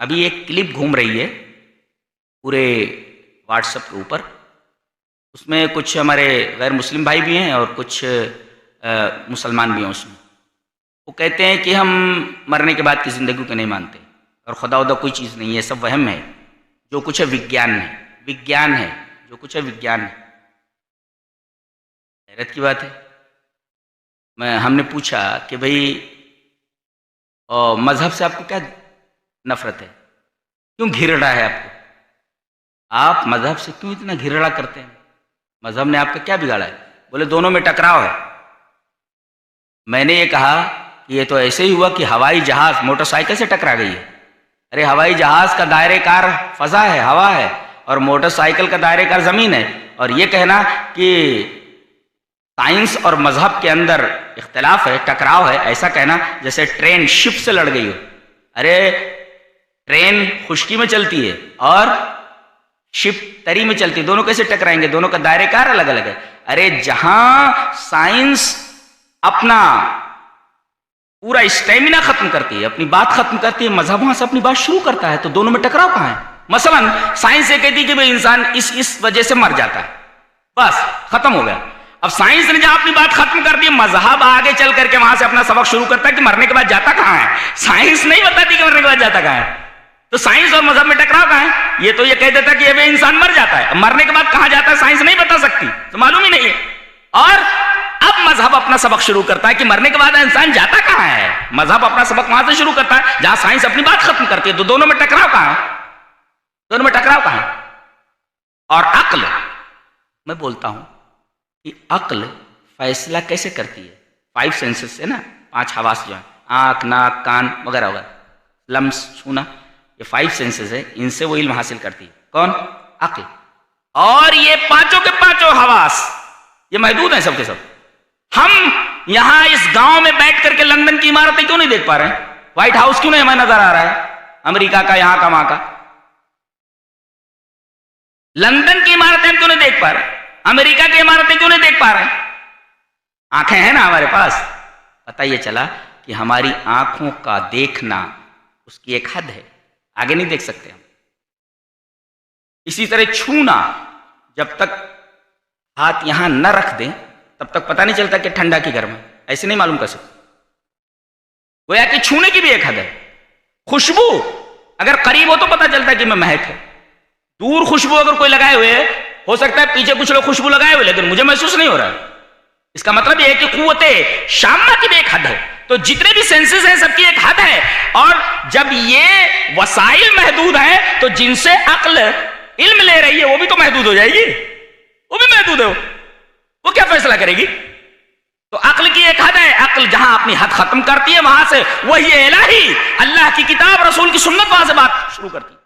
ابھی ایک کلپ گھوم رہی ہے پورے واٹس ایپ کے اوپر، اس میں کچھ ہمارے غیر مسلم بھائی بھی ہیں اور کچھ مسلمان بھی ہیں۔ اس میں وہ کہتے ہیں کہ ہم مرنے کے بعد کی زندگی کو نہیں مانتے اور خدا ودا کوئی چیز نہیں ہے، سب وہم ہے، جو کچھ ہے وگیان ہے، وگیان ہے، جو کچھ ہے وگیان ہے۔ حیرت کی بات ہے، ہم نے پوچھا کہ بھئی مذہب سے آپ کو کیا نفرت ہے، کیوں گھرڑا ہے آپ کو، آپ مذہب سے کیوں اتنا گھرڑا کرتے ہیں، مذہب نے آپ کا کیا بگاڑا ہے؟ بولے دونوں میں ٹکراؤ ہے۔ میں نے یہ کہا کہ یہ تو ایسے ہی ہوا کہ ہوائی جہاز موٹر سائیکل سے ٹکرا گئی ہے۔ ارے ہوائی جہاز کا دائرہ کار فضا ہے، ہوا ہے، اور موٹر سائیکل کا دائرہ کار زمین ہے، اور یہ کہنا کہ سائنس اور مذہب کے اندر اختلاف ہے، ٹکراؤ ہے، ایسا کہنا جیسے ٹرین شپ سے لڑ گئی ہو۔ ارے ٹرین خشکی میں چلتی ہے اور شپ تری میں چلتی ہے، دونوں کیسے ٹکرائیں گے؟ دونوں کا دائرہ کار الگ الگ ہے۔ ارے جہاں سائنس اپنا پورا اسٹیمنا ختم کرتی ہے، اپنی بات ختم کرتی ہے، مذہب وہاں سے اپنی بات شروع کرتا ہے، تو دونوں میں ٹکراؤ کہاں ہے؟ مثلا سائنس یہ کہتی ہے کہ انسان اس وجہ سے مر جاتا ہے، بس ختم ہو گیا۔ اب سائنس نے جہاں اپنی بات ختم کر دی، مذہب آگے چل کر کے وہاں سے اپنا سبق شروع کرتا ہے کہ مرنے کے بعد جاتا کہاں ہے۔ سائنس نہیں بتاتی کہ مرنے کے بعد جاتا کہاں ہے، تو سائنس اور مذہب میں ٹکراؤ کہاں ہے؟ یہ تو یہ کہہ دیتا کہ یہ انسان مر جاتا ہے، مرنے کے بعد کہاں جاتا ہے سائنس نہیں بتا سکتی، تو معلوم ہی نہیں ہے۔ اور اب مذہب اپنا سبق شروع کرتا ہے کہ مرنے کے بعد انسان جاتا کہاں ہے، مذہب اپنا سبق وہاں سے شروع کرتا ہے جہاں سائنس اپنی بات ختم کرتی ہے، تو دونوں میں ٹکراؤ کہاں ہے؟ دونوں میں ٹکراؤ کہاں ہے؟ اور عقل، میں بولتا ہوں کہ عقل فیصلہ کیسے کرتی ہے؟ 5 سینسز سے نا، 5 حواس جو ہیں، آنکھ، ناک، کان وغیرہ وغیرہ، لمس، چھونا، یہ 5 سینسز ہے، ان سے وہ علم حاصل کرتی ہے۔ کون؟ عقل۔ اور یہ پانچوں کے پانچوں حواس یہ محدود ہیں سب کے سب۔ ہم یہاں اس گاؤں میں بیٹھ کر کے لندن کی عمارتیں کیوں نہیں دیکھ پا رہے ہیں؟ وائٹ ہاؤس کیوں نہیں ہمیں نظر آ رہا ہے؟ امریکہ کا، یہاں کا، وہاں کا، لندن کی عمارتیں ہم کیوں نہیں دیکھ پا رہے؟ امریکہ کی عمارتیں کیوں نہیں دیکھ پا رہے؟ آنکھیں ہیں نا ہمارے پاس، پتہ یہ چلا کہ ہماری آنکھوں کا دیکھنا اس کی ایک حد ہے، آگے نہیں دیکھ سکتے ہم۔ اسی طرح چھونا، جب تک ہاتھ یہاں نہ رکھ دیں تب تک پتہ نہیں چلتا کہ ٹھنڈا کی گرم ہے، ایسے نہیں معلوم کر سکتے۔ گویا کہ چھونے کی بھی ایک حد ہے۔ خوشبو اگر قریب ہو تو پتہ چلتا ہے کہ میں مہک ہے، دور خوشبو اگر کوئی لگائے ہوئے ہے، ہو سکتا ہے پیچھے کچھ لوگ خوشبو لگائے ہوئے لیکن مجھے محسوس نہیں ہو رہا ہے۔ اس کا مطلب یہ ہے کہ قوت شامہ کی بھی ایک حد ہے۔ تو جتنے بھی سینسز ہیں سب کی ایک حد ہے، اور جب یہ وسائل محدود ہیں تو جن سے عقل علم لے رہی ہے وہ بھی تو محدود ہو جائے گی، وہ بھی محدود ہے، وہ کیا فیصلہ کرے گی؟ تو عقل کی ایک حد ہے، عقل جہاں اپنی حد ختم کرتی ہے وہاں سے وحی الہی، اللہ کی کتاب، رسول کی سنت، وہاں سے بات شروع کرتی ہے۔